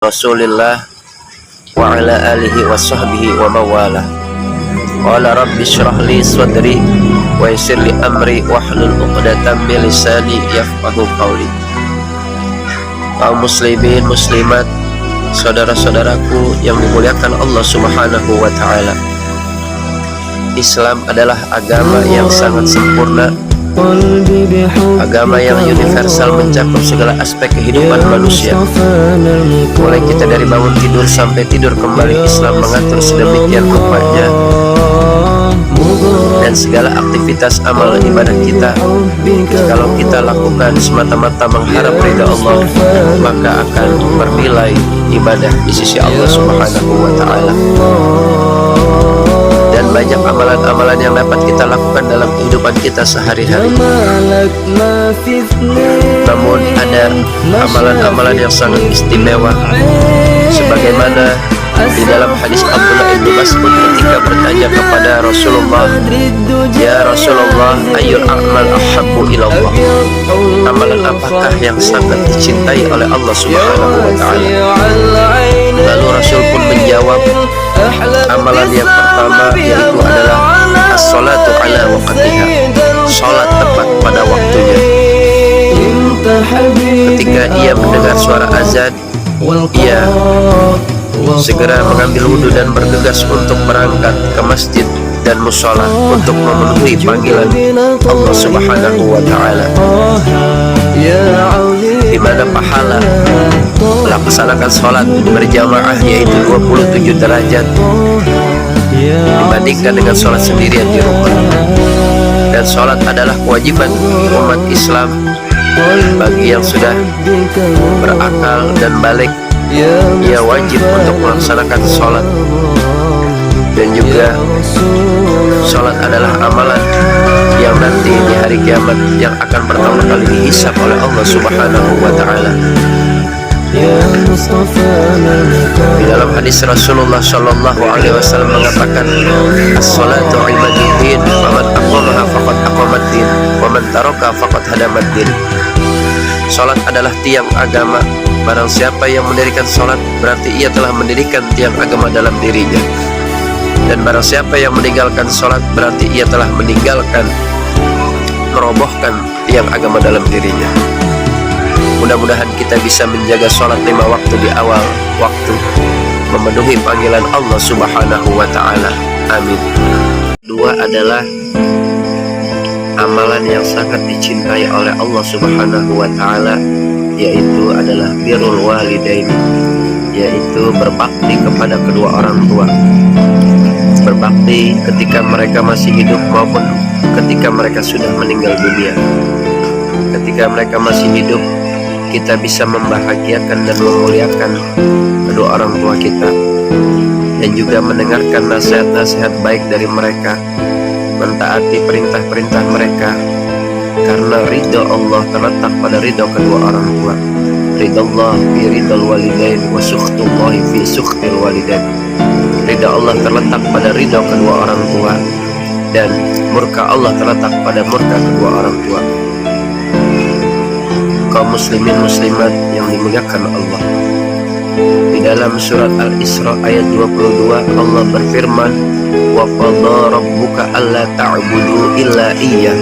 Rasulillah wa ala alihi wa sahbihi wa mawalah. Qala rabbi syrah li sadri wa yassir li amri wahlul 'uqdatam min lisani yafqahu qawli. Kaum muslimin muslimat, saudara-saudaraku yang dimuliakan Allah Subhanahu wa taala. Islam adalah agama yang sangat sempurna, agama yang universal, mencakup segala aspek kehidupan manusia. Mulai kita dari bangun tidur sampai tidur kembali, Islam mengatur sedemikian rupanya. Dan segala aktivitas amal ibadah kita, kalau kita lakukan semata-mata mengharap ridha Allah, maka akan bernilai ibadah di sisi Allah Subhanahu wa taala. Dan banyak amalan-amalan yang dapat kita lakukan dalam kehidupan kita sehari-hari. Namun ada amalan-amalan yang sangat istimewa, sebagaimana di dalam hadis Abdullah bin Mas'ud ketika bertanya kepada Rasulullah, "Ya Rasulullah, ayyul a'mal ahabbu ilallah?" Amalan apakah yang sangat dicintai oleh Allah Subhanahu wa taala? Lalu Rasul pun menjawab, amalan yang pertama yaitu adalah as-salatu ala waqtiha, salat tepat pada waktunya. Ketika ia mendengar suara azan, ia segera mengambil wudhu dan bergegas untuk berangkat ke masjid dan musola untuk memenuhi panggilan Allah Subhanahu wa taala, di mana pahala melaksanakan sholat berjamaah yaitu 27 derajat dibandingkan dengan sholat sendirian di rumah. Dan sholat adalah kewajiban umat Islam bagi yang sudah berakal dan balik. Ia wajib untuk melaksanakan sholat. Dan juga sholat adalah amalan yang nanti di hari kiamat yang akan pertama kali dihisab oleh Allah Subhanahu wa taala. Di dalam hadis Rasulullah Shallallahu Alaihi Wasallam mengatakan, as-salatu imaduddin, faman aqamaha faqad aqamaddin, wa man taraka faqad hadamaddin. Salat adalah tiang agama. Barang siapa yang mendirikan salat, berarti ia telah mendirikan tiang agama dalam dirinya. Dan barang siapa yang meninggalkan salat, berarti ia telah meninggalkan, merobohkan tiang agama dalam dirinya. Mudah-mudahan kita bisa menjaga sholat 5 waktu di awal waktu, memenuhi panggilan Allah Subhanahu wa ta'ala. Amin. Dua adalah amalan yang sangat dicintai oleh Allah Subhanahu wa ta'ala, yaitu adalah birrul walidaini, yaitu berbakti kepada kedua orang tua. Berbakti ketika mereka masih hidup maupun ketika mereka sudah meninggal dunia. Ketika mereka masih hidup, kita bisa membahagiakan dan memuliakan kedua orang tua kita, dan juga mendengarkan nasihat-nasihat baik dari mereka, mentaati perintah-perintah mereka, karena ridha Allah terletak pada ridha kedua orang tua. Ridha Allah fi ridhal walidain wa sukhtullah fi sukhtil walidain. Ridha Allah terletak pada ridha kedua orang tua, dan murka Allah terletak pada murka kedua orang tua. Kaum muslimin muslimat yang dimuliakan Allah, di dalam surat Al-Isra ayat 22 Allah berfirman, wa qadha rabbuka alla ta'budu illa iyyah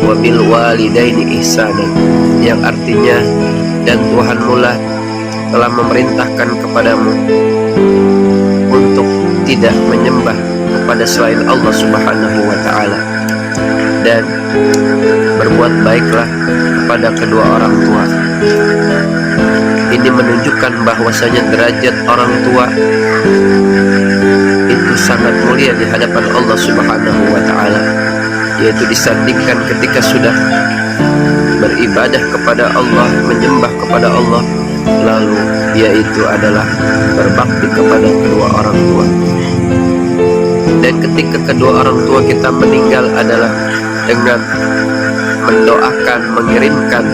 wa bil walidaini ihsanan, yang artinya, dan Tuhanmu lah telah memerintahkan kepadamu untuk tidak menyembah kepada selain Allah Subhanahu wa ta'ala, dan berbuat baiklah kepada kedua orang tua. Ini menunjukkan bahwasanya derajat orang tua itu sangat mulia di hadapan Allah Subhanahu wa ta'ala, yaitu disandingkan ketika sudah beribadah kepada Allah, menyembah kepada Allah, lalu yaitu adalah berbakti kepada kedua orang tua. Dan ketika kedua orang tua kita meninggal adalah dengan mendoakan, mengirimkan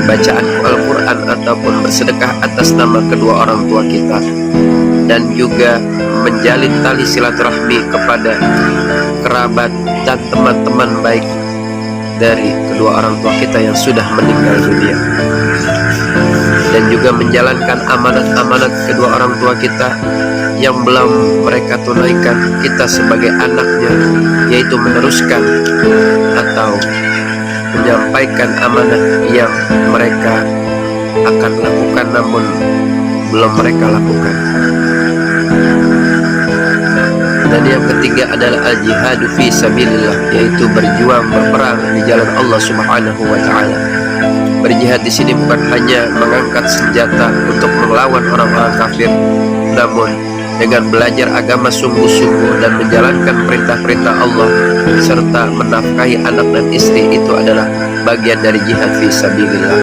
bacaan Al-Quran ataupun bersedekah atas nama kedua orang tua kita, dan juga menjalin tali silaturahmi kepada kerabat dan teman-teman baik dari kedua orang tua kita yang sudah meninggal dunia. dan juga menjalankan amanat-amanat kedua orang tua kita yang belum mereka tunaikan, kita sebagai anaknya, yaitu meneruskan atau menyampaikan amanat yang mereka akan lakukan namun belum mereka lakukan. Dan yang ketiga adalah al-jihadu fi sabilillah, yaitu berjuang, berperang di jalan Allah Subhanahu wa taala. Berjihad di sini bukan hanya mengangkat senjata untuk melawan orang-orang kafir, namun dengan belajar agama sungguh-sungguh dan menjalankan perintah-perintah Allah serta menafkahi anak dan istri, itu adalah bagian dari jihad fi sabilillah.